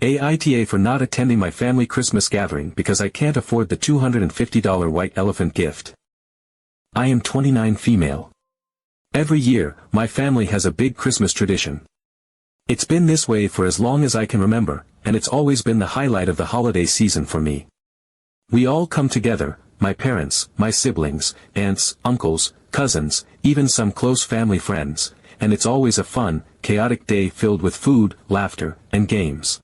AITA for not attending my family Christmas gathering because I can't afford the $250 white elephant gift. I am 29 female. Every year, my family has a big Christmas tradition. It's been this way for as long as I can remember, and it's always been the highlight of the holiday season for me. We all come together, my parents, my siblings, aunts, uncles, cousins, even some close family friends, and it's always a fun, chaotic day filled with food, laughter, and games.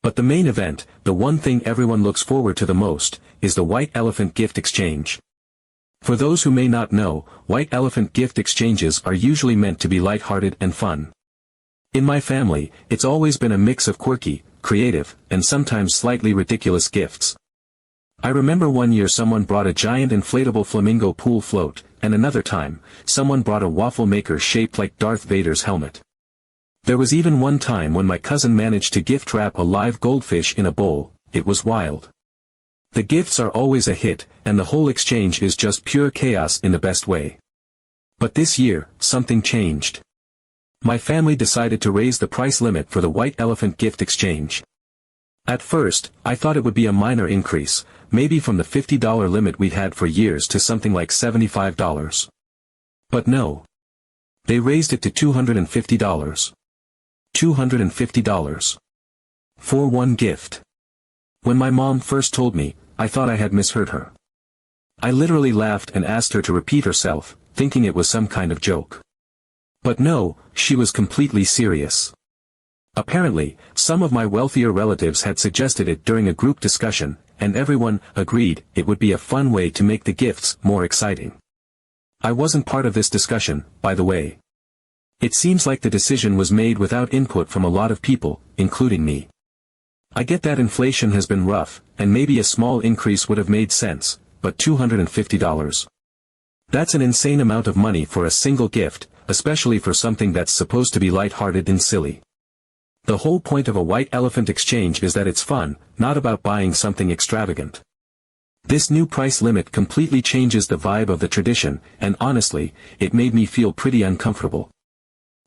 But the main event, the one thing everyone looks forward to the most, is the white elephant gift exchange. For those who may not know, white elephant gift exchanges are usually meant to be lighthearted and fun. In my family, it's always been a mix of quirky, creative, and sometimes slightly ridiculous gifts. I remember one year someone brought a giant inflatable flamingo pool float, and another time, someone brought a waffle maker shaped like Darth Vader's helmet. There was even one time when my cousin managed to gift wrap a live goldfish in a bowl. It was wild. The gifts are always a hit, and the whole exchange is just pure chaos in the best way. But this year, something changed. My family decided to raise the price limit for the white elephant gift exchange. At first, I thought it would be a minor increase, maybe from the $50 limit we'd had for years to something like $75. But no. They raised it to $250. $250. For one gift. When my mom first told me, I thought I had misheard her. I literally laughed and asked her to repeat herself, thinking it was some kind of joke. But no, she was completely serious. Apparently, some of my wealthier relatives had suggested it during a group discussion, and everyone agreed it would be a fun way to make the gifts more exciting. I wasn't part of this discussion, by the way. It seems like the decision was made without input from a lot of people, including me. I get that inflation has been rough, and maybe a small increase would have made sense, but $250. That's an insane amount of money for a single gift, especially for something that's supposed to be lighthearted and silly. The whole point of a white elephant exchange is that it's fun, not about buying something extravagant. This new price limit completely changes the vibe of the tradition, and honestly, it made me feel pretty uncomfortable.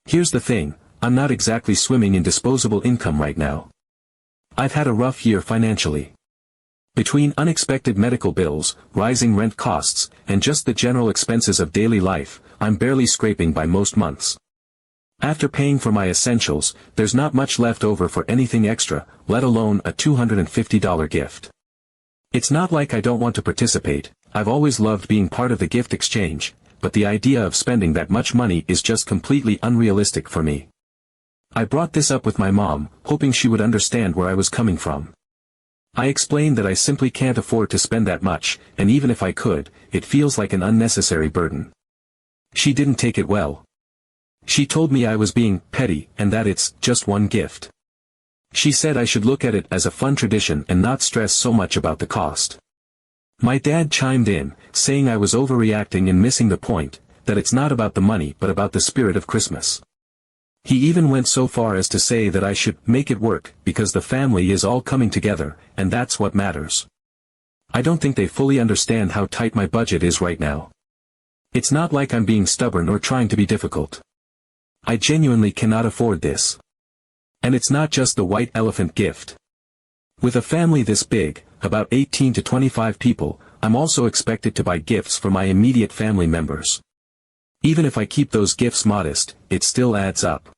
Here's the thing, I'm not exactly swimming in disposable income right now. I've had a rough year financially. Between unexpected medical bills, rising rent costs, and just the general expenses of daily life, I'm barely scraping by most months. After paying for my essentials, there's not much left over for anything extra, let alone a $250 gift. It's not like I don't want to participate, I've always loved being part of the gift exchange, but the idea of spending that much money is just completely unrealistic for me. I brought this up with my mom, hoping she would understand where I was coming from. I explained that I simply can't afford to spend that much, and even if I could, it feels like an unnecessary burden. She didn't take it well. She told me I was being petty and that it's just one gift. She said I should look at it as a fun tradition and not stress so much about the cost. My dad chimed in, saying I was overreacting and missing the point, that it's not about the money but about the spirit of Christmas. He even went so far as to say that I should make it work because the family is all coming together, and that's what matters. I don't think they fully understand how tight my budget is right now. It's not like I'm being stubborn or trying to be difficult. I genuinely cannot afford this. And it's not just the white elephant gift. With a family this big, about 18 to 25 people, I'm also expected to buy gifts for my immediate family members. Even if I keep those gifts modest, it still adds up.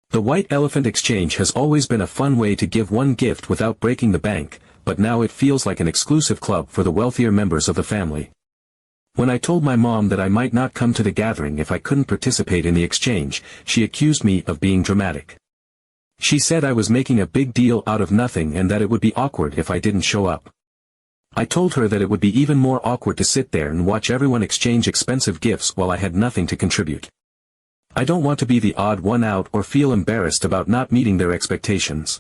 The white elephant exchange has always been a fun way to give one gift without breaking the bank, but now it feels like an exclusive club for the wealthier members of the family. When I told my mom that I might not come to the gathering if I couldn't participate in the exchange, she accused me of being dramatic. She said I was making a big deal out of nothing and that it would be awkward if I didn't show up. I told her that it would be even more awkward to sit there and watch everyone exchange expensive gifts while I had nothing to contribute. I don't want to be the odd one out or feel embarrassed about not meeting their expectations.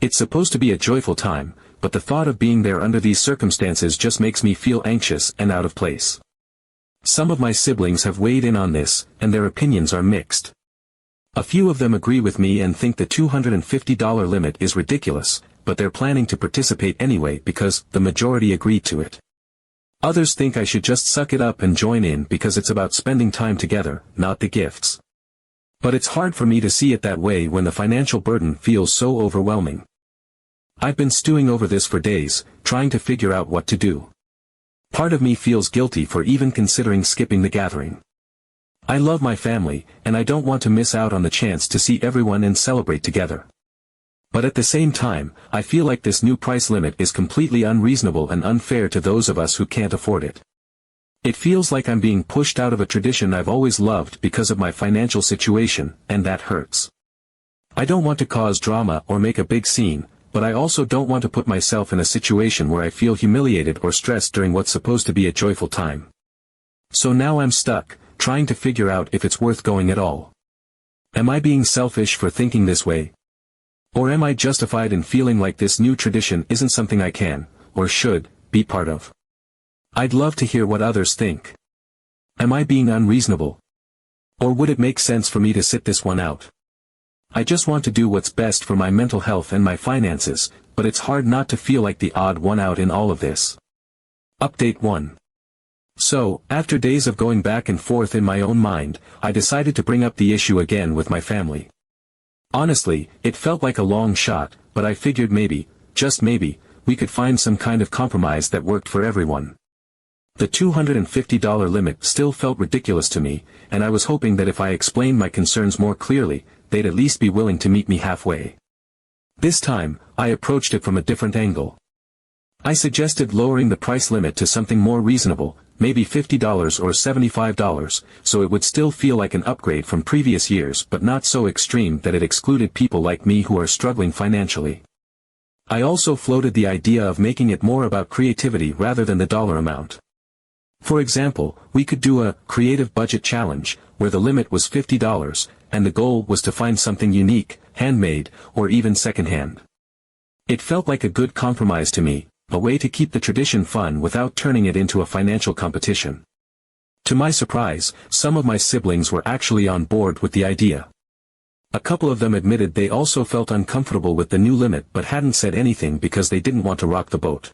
It's supposed to be a joyful time, but the thought of being there under these circumstances just makes me feel anxious and out of place. Some of my siblings have weighed in on this, and their opinions are mixed. A few of them agree with me and think the $250 limit is ridiculous, but they're planning to participate anyway because the majority agreed to it. Others think I should just suck it up and join in because it's about spending time together, not the gifts. But it's hard for me to see it that way when the financial burden feels so overwhelming. I've been stewing over this for days, trying to figure out what to do. Part of me feels guilty for even considering skipping the gathering. I love my family, and I don't want to miss out on the chance to see everyone and celebrate together. But at the same time, I feel like this new price limit is completely unreasonable and unfair to those of us who can't afford it. It feels like I'm being pushed out of a tradition I've always loved because of my financial situation, and that hurts. I don't want to cause drama or make a big scene, but I also don't want to put myself in a situation where I feel humiliated or stressed during what's supposed to be a joyful time. So now I'm stuck, trying to figure out if it's worth going at all. Am I being selfish for thinking this way? Or am I justified in feeling like this new tradition isn't something I can, or should, be part of? I'd love to hear what others think. Am I being unreasonable? Or would it make sense for me to sit this one out? I just want to do what's best for my mental health and my finances, but it's hard not to feel like the odd one out in all of this. Update 1. So, after days of going back and forth in my own mind, I decided to bring up the issue again with my family. Honestly, it felt like a long shot, but I figured maybe, just maybe, we could find some kind of compromise that worked for everyone. The $250 limit still felt ridiculous to me, and I was hoping that if I explained my concerns more clearly, they'd at least be willing to meet me halfway. This time, I approached it from a different angle. I suggested lowering the price limit to something more reasonable, maybe $50 or $75, so it would still feel like an upgrade from previous years but not so extreme that it excluded people like me who are struggling financially. I also floated the idea of making it more about creativity rather than the dollar amount. For example, we could do a creative budget challenge, where the limit was $50, and the goal was to find something unique, handmade, or even secondhand. It felt like a good compromise to me, a way to keep the tradition fun without turning it into a financial competition. To my surprise, some of my siblings were actually on board with the idea. A couple of them admitted they also felt uncomfortable with the new limit but hadn't said anything because they didn't want to rock the boat.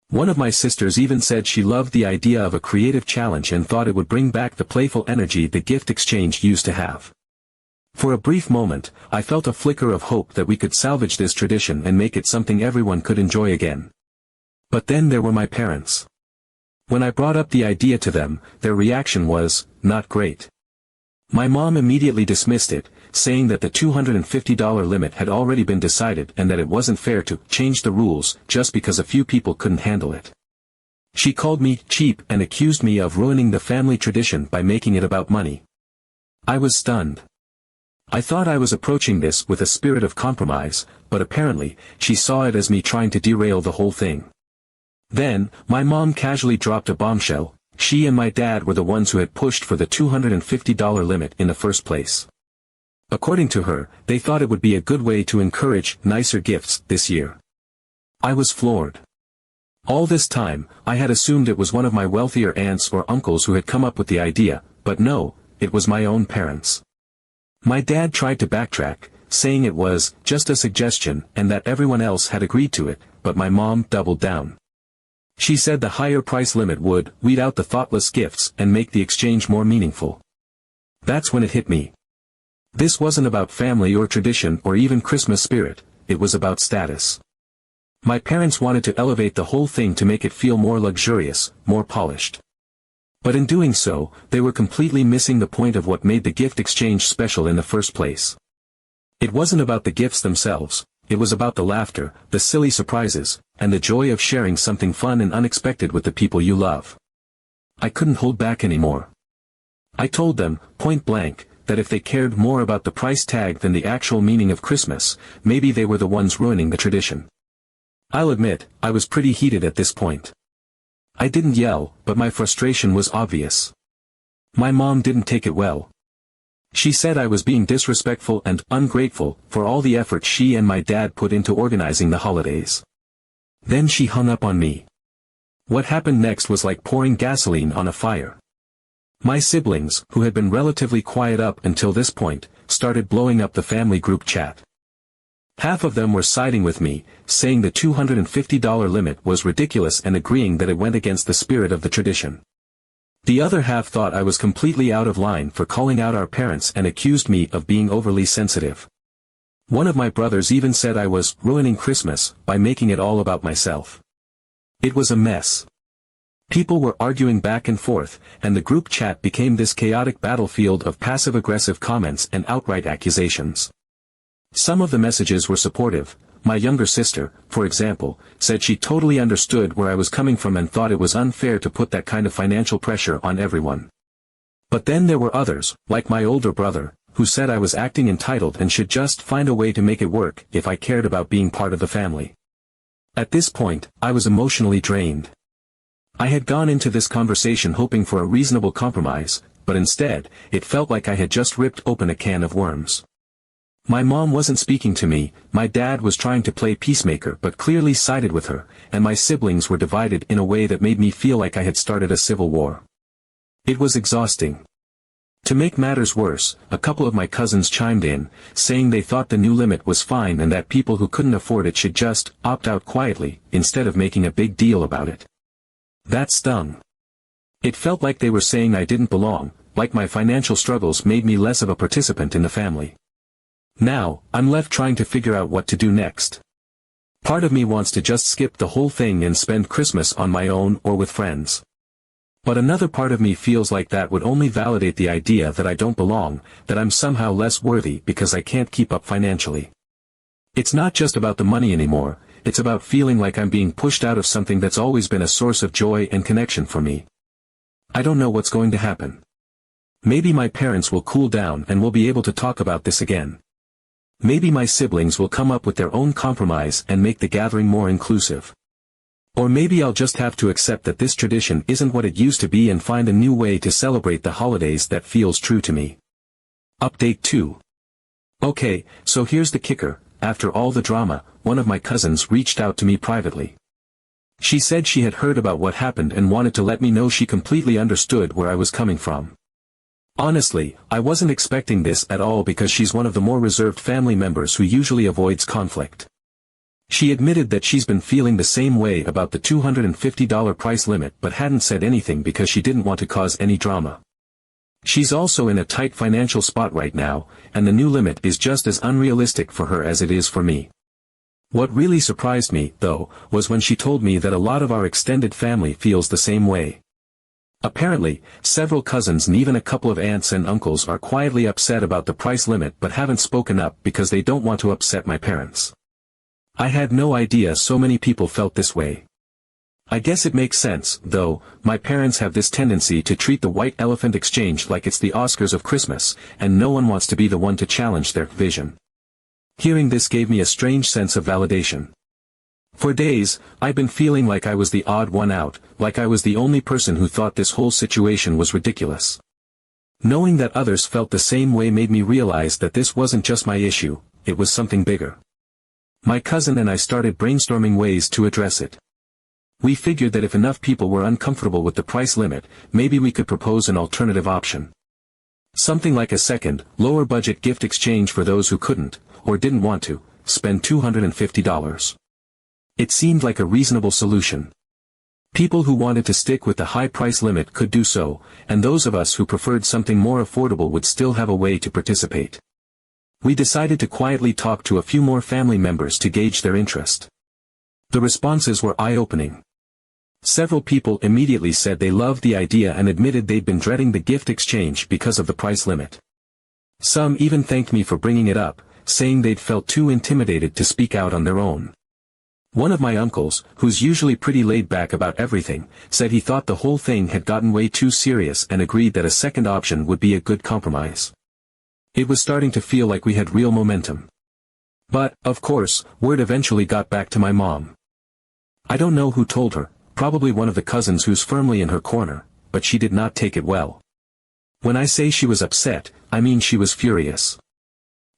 One of my sisters even said she loved the idea of a creative challenge and thought it would bring back the playful energy the gift exchange used to have. For a brief moment, I felt a flicker of hope that we could salvage this tradition and make it something everyone could enjoy again. But then there were my parents. When I brought up the idea to them, their reaction was, not great. My mom immediately dismissed it, saying that the $250 limit had already been decided and that it wasn't fair to change the rules just because a few people couldn't handle it. She called me cheap and accused me of ruining the family tradition by making it about money. I was stunned. I thought I was approaching this with a spirit of compromise, but apparently, she saw it as me trying to derail the whole thing. Then, my mom casually dropped a bombshell. She and my dad were the ones who had pushed for the $250 limit in the first place. According to her, they thought it would be a good way to encourage nicer gifts this year. I was floored. All this time, I had assumed it was one of my wealthier aunts or uncles who had come up with the idea, but no, it was my own parents. My dad tried to backtrack, saying it was just a suggestion and that everyone else had agreed to it, but my mom doubled down. She said the higher price limit would weed out the thoughtless gifts and make the exchange more meaningful. That's when it hit me. This wasn't about family or tradition or even Christmas spirit, it was about status. My parents wanted to elevate the whole thing to make it feel more luxurious, more polished. But in doing so, they were completely missing the point of what made the gift exchange special in the first place. It wasn't about the gifts themselves, it was about the laughter, the silly surprises, and the joy of sharing something fun and unexpected with the people you love. I couldn't hold back anymore. I told them, point blank, that if they cared more about the price tag than the actual meaning of Christmas, maybe they were the ones ruining the tradition. I'll admit, I was pretty heated at this point. I didn't yell, but my frustration was obvious. My mom didn't take it well. She said I was being disrespectful and ungrateful for all the effort she and my dad put into organizing the holidays. Then she hung up on me. What happened next was like pouring gasoline on a fire. My siblings, who had been relatively quiet up until this point, started blowing up the family group chat. Half of them were siding with me, saying the $250 limit was ridiculous and agreeing that it went against the spirit of the tradition. The other half thought I was completely out of line for calling out our parents and accused me of being overly sensitive. One of my brothers even said I was ruining Christmas by making it all about myself. It was a mess. People were arguing back and forth, and the group chat became this chaotic battlefield of passive-aggressive comments and outright accusations. Some of the messages were supportive. My younger sister, for example, said she totally understood where I was coming from and thought it was unfair to put that kind of financial pressure on everyone. But then there were others, like my older brother, who said I was acting entitled and should just find a way to make it work if I cared about being part of the family. At this point, I was emotionally drained. I had gone into this conversation hoping for a reasonable compromise, but instead, it felt like I had just ripped open a can of worms. My mom wasn't speaking to me, my dad was trying to play peacemaker but clearly sided with her, and my siblings were divided in a way that made me feel like I had started a civil war. It was exhausting. To make matters worse, a couple of my cousins chimed in, saying they thought the new limit was fine and that people who couldn't afford it should just opt out quietly, instead of making a big deal about it. That stung. It felt like they were saying I didn't belong, like my financial struggles made me less of a participant in the family. Now, I'm left trying to figure out what to do next. Part of me wants to just skip the whole thing and spend Christmas on my own or with friends. But another part of me feels like that would only validate the idea that I don't belong, that I'm somehow less worthy because I can't keep up financially. It's not just about the money anymore, it's about feeling like I'm being pushed out of something that's always been a source of joy and connection for me. I don't know what's going to happen. Maybe my parents will cool down and we'll be able to talk about this again. Maybe my siblings will come up with their own compromise and make the gathering more inclusive. Or maybe I'll just have to accept that this tradition isn't what it used to be and find a new way to celebrate the holidays that feels true to me. Update 2. Okay, so here's the kicker. After all the drama, one of my cousins reached out to me privately. She said she had heard about what happened and wanted to let me know she completely understood where I was coming from. Honestly, I wasn't expecting this at all because she's one of the more reserved family members who usually avoids conflict. She admitted that she's been feeling the same way about the $250 price limit but hadn't said anything because she didn't want to cause any drama. She's also in a tight financial spot right now, and the new limit is just as unrealistic for her as it is for me. What really surprised me, though, was when she told me that a lot of our extended family feels the same way. Apparently, several cousins and even a couple of aunts and uncles are quietly upset about the price limit but haven't spoken up because they don't want to upset my parents. I had no idea so many people felt this way. I guess it makes sense, though. My parents have this tendency to treat the white elephant exchange like it's the Oscars of Christmas, and no one wants to be the one to challenge their vision. Hearing this gave me a strange sense of validation. For days, I'd been feeling like I was the odd one out, like I was the only person who thought this whole situation was ridiculous. Knowing that others felt the same way made me realize that this wasn't just my issue, it was something bigger. My cousin and I started brainstorming ways to address it. We figured that if enough people were uncomfortable with the price limit, maybe we could propose an alternative option. Something like a second, lower-budget gift exchange for those who couldn't, or didn't want to, spend $250. It seemed like a reasonable solution. People who wanted to stick with the high price limit could do so, and those of us who preferred something more affordable would still have a way to participate. We decided to quietly talk to a few more family members to gauge their interest. The responses were eye-opening. Several people immediately said they loved the idea and admitted they'd been dreading the gift exchange because of the price limit. Some even thanked me for bringing it up, saying they'd felt too intimidated to speak out on their own. One of my uncles, who's usually pretty laid back about everything, said he thought the whole thing had gotten way too serious and agreed that a second option would be a good compromise. It was starting to feel like we had real momentum. But, of course, word eventually got back to my mom. I don't know who told her, probably one of the cousins who's firmly in her corner, but she did not take it well. When I say she was upset, I mean she was furious.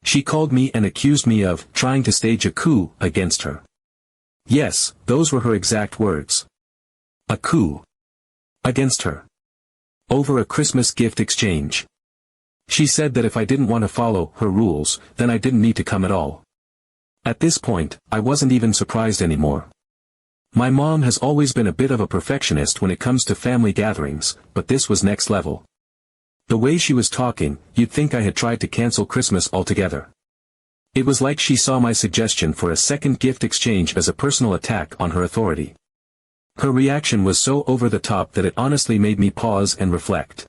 She called me and accused me of trying to stage a coup against her. Yes, those were her exact words. A coup. Against her. Over a Christmas gift exchange. She said that if I didn't want to follow her rules, then I didn't need to come at all. At this point, I wasn't even surprised anymore. My mom has always been a bit of a perfectionist when it comes to family gatherings, but this was next level. The way she was talking, you'd think I had tried to cancel Christmas altogether. It was like she saw my suggestion for a second gift exchange as a personal attack on her authority. Her reaction was so over the top that it honestly made me pause and reflect.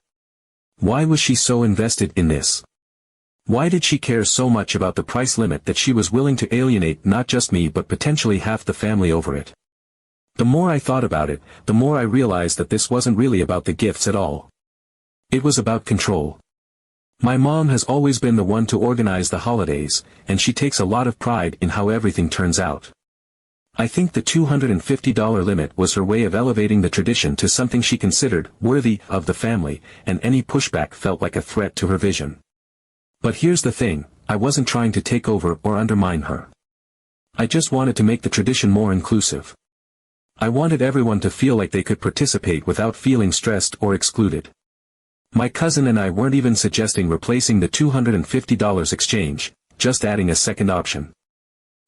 Why was she so invested in this? Why did she care so much about the price limit that she was willing to alienate not just me but potentially half the family over it? The more I thought about it, the more I realized that this wasn't really about the gifts at all. It was about control. My mom has always been the one to organize the holidays, and she takes a lot of pride in how everything turns out. I think the $250 limit was her way of elevating the tradition to something she considered worthy of the family, and any pushback felt like a threat to her vision. But here's the thing, I wasn't trying to take over or undermine her. I just wanted to make the tradition more inclusive. I wanted everyone to feel like they could participate without feeling stressed or excluded. My cousin and I weren't even suggesting replacing the $250 exchange, just adding a second option.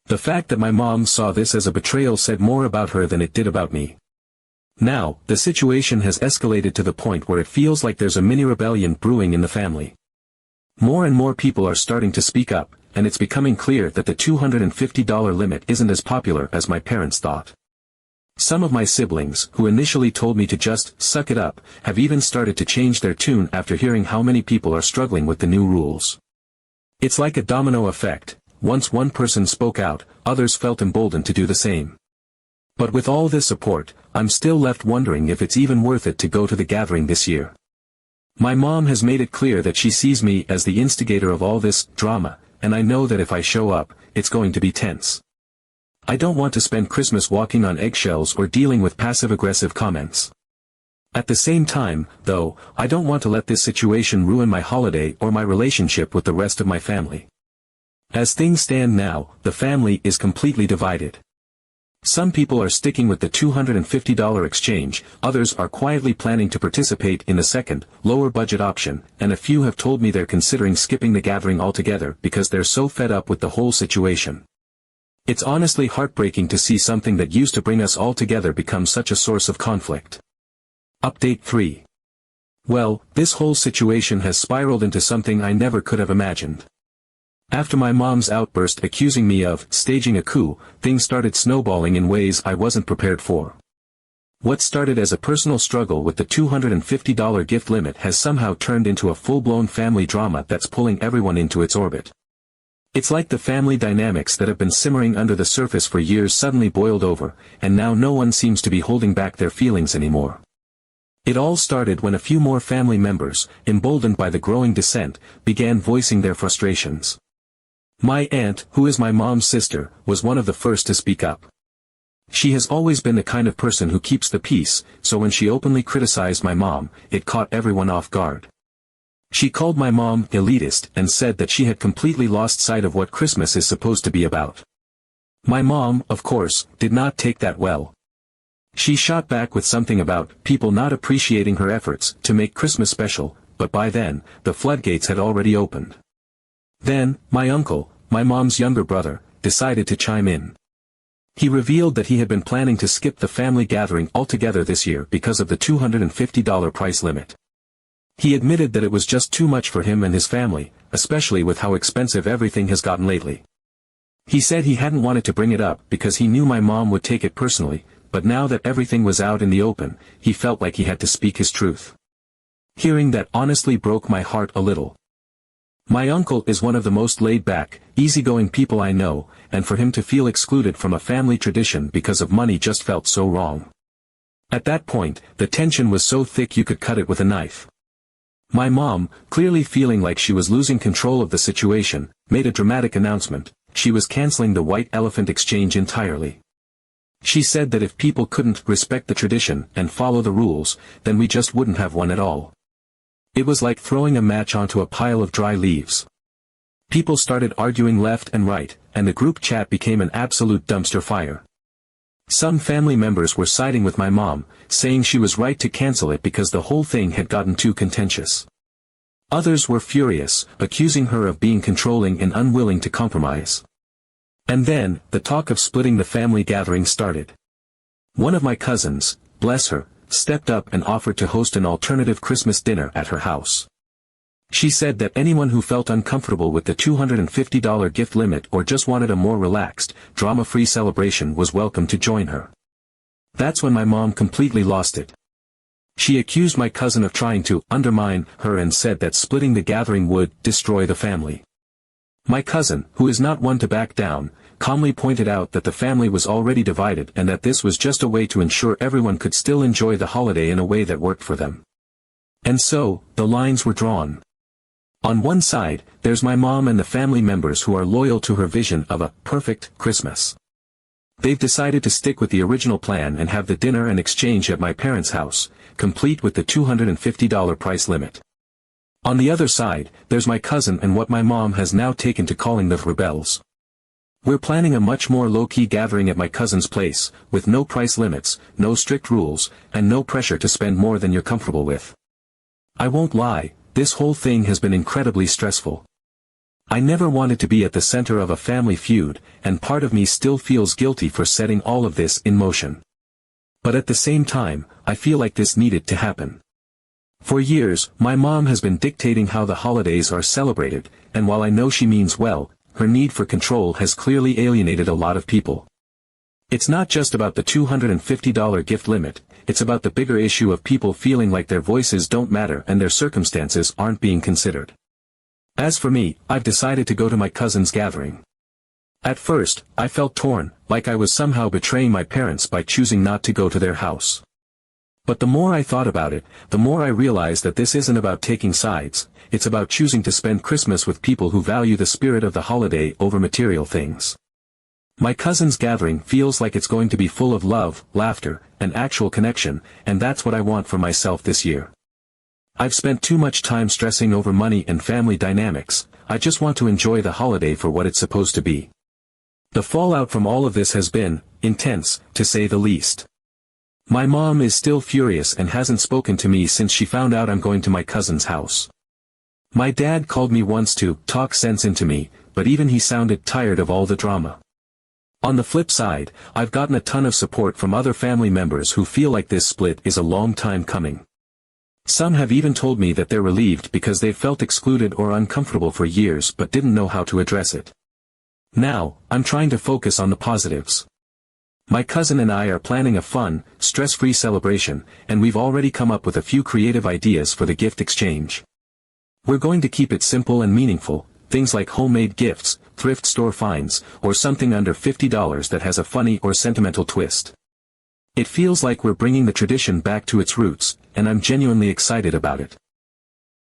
The fact that my mom saw this as a betrayal said more about her than it did about me. Now, the situation has escalated to the point where it feels like there's a mini rebellion brewing in the family. More and more people are starting to speak up, and it's becoming clear that the $250 limit isn't as popular as my parents thought. Some of my siblings, who initially told me to just suck it up, have even started to change their tune after hearing how many people are struggling with the new rules. It's like a domino effect. Once one person spoke out, others felt emboldened to do the same. But with all this support, I'm still left wondering if it's even worth it to go to the gathering this year. My mom has made it clear that she sees me as the instigator of all this drama, and I know that if I show up, it's going to be tense. I don't want to spend Christmas walking on eggshells or dealing with passive-aggressive comments. At the same time, though, I don't want to let this situation ruin my holiday or my relationship with the rest of my family. As things stand now, the family is completely divided. Some people are sticking with the $250 exchange, others are quietly planning to participate in the second, lower-budget option, and a few have told me they're considering skipping the gathering altogether because they're so fed up with the whole situation. It's honestly heartbreaking to see something that used to bring us all together become such a source of conflict. Update 3. Well, this whole situation has spiraled into something I never could have imagined. After my mom's outburst accusing me of staging a coup, things started snowballing in ways I wasn't prepared for. What started as a personal struggle with the $250 gift limit has somehow turned into a full-blown family drama that's pulling everyone into its orbit. It's like the family dynamics that have been simmering under the surface for years suddenly boiled over, and now no one seems to be holding back their feelings anymore. It all started when a few more family members, emboldened by the growing dissent, began voicing their frustrations. My aunt, who is my mom's sister, was one of the first to speak up. She has always been the kind of person who keeps the peace, so when she openly criticized my mom, it caught everyone off guard. She called my mom elitist and said that she had completely lost sight of what Christmas is supposed to be about. My mom, of course, did not take that well. She shot back with something about people not appreciating her efforts to make Christmas special, but by then, the floodgates had already opened. Then, my uncle, my mom's younger brother, decided to chime in. He revealed that he had been planning to skip the family gathering altogether this year because of the $250 price limit. He admitted that it was just too much for him and his family, especially with how expensive everything has gotten lately. He said he hadn't wanted to bring it up because he knew my mom would take it personally, but now that everything was out in the open, he felt like he had to speak his truth. Hearing that honestly broke my heart a little. My uncle is one of the most laid-back, easygoing people I know, and for him to feel excluded from a family tradition because of money just felt so wrong. At that point, the tension was so thick you could cut it with a knife. My mom, clearly feeling like she was losing control of the situation, made a dramatic announcement. She was canceling the white elephant exchange entirely. She said that if people couldn't respect the tradition and follow the rules, then we just wouldn't have one at all. It was like throwing a match onto a pile of dry leaves. People started arguing left and right, and the group chat became an absolute dumpster fire. Some family members were siding with my mom, saying she was right to cancel it because the whole thing had gotten too contentious. Others were furious, accusing her of being controlling and unwilling to compromise. And then, the talk of splitting the family gathering started. One of my cousins, bless her, stepped up and offered to host an alternative Christmas dinner at her house. She said that anyone who felt uncomfortable with the $250 gift limit or just wanted a more relaxed, drama-free celebration was welcome to join her. That's when my mom completely lost it. She accused my cousin of trying to undermine her and said that splitting the gathering would destroy the family. My cousin, who is not one to back down, calmly pointed out that the family was already divided and that this was just a way to ensure everyone could still enjoy the holiday in a way that worked for them. And so, the lines were drawn. On one side, there's my mom and the family members who are loyal to her vision of a perfect Christmas. They've decided to stick with the original plan and have the dinner and exchange at my parents' house, complete with the $250 price limit. On the other side, there's my cousin and what my mom has now taken to calling the rebels. We're planning a much more low-key gathering at my cousin's place, with no price limits, no strict rules, and no pressure to spend more than you're comfortable with. I won't lie, this whole thing has been incredibly stressful. I never wanted to be at the center of a family feud, and part of me still feels guilty for setting all of this in motion. But at the same time, I feel like this needed to happen. For years, my mom has been dictating how the holidays are celebrated, and while I know she means well, her need for control has clearly alienated a lot of people. It's not just about the $250 gift limit, it's about the bigger issue of people feeling like their voices don't matter and their circumstances aren't being considered. As for me, I've decided to go to my cousin's gathering. At first, I felt torn, like I was somehow betraying my parents by choosing not to go to their house. But the more I thought about it, the more I realized that this isn't about taking sides, it's about choosing to spend Christmas with people who value the spirit of the holiday over material things. My cousin's gathering feels like it's going to be full of love, laughter, and actual connection, and that's what I want for myself this year. I've spent too much time stressing over money and family dynamics, I just want to enjoy the holiday for what it's supposed to be. The fallout from all of this has been intense, to say the least. My mom is still furious and hasn't spoken to me since she found out I'm going to my cousin's house. My dad called me once to talk sense into me, but even he sounded tired of all the drama. On the flip side, I've gotten a ton of support from other family members who feel like this split is a long time coming. Some have even told me that they're relieved because they've felt excluded or uncomfortable for years but didn't know how to address it. Now, I'm trying to focus on the positives. My cousin and I are planning a fun, stress-free celebration, and we've already come up with a few creative ideas for the gift exchange. We're going to keep it simple and meaningful, things like homemade gifts, thrift store finds, or something under $50 that has a funny or sentimental twist. It feels like we're bringing the tradition back to its roots, and I'm genuinely excited about it.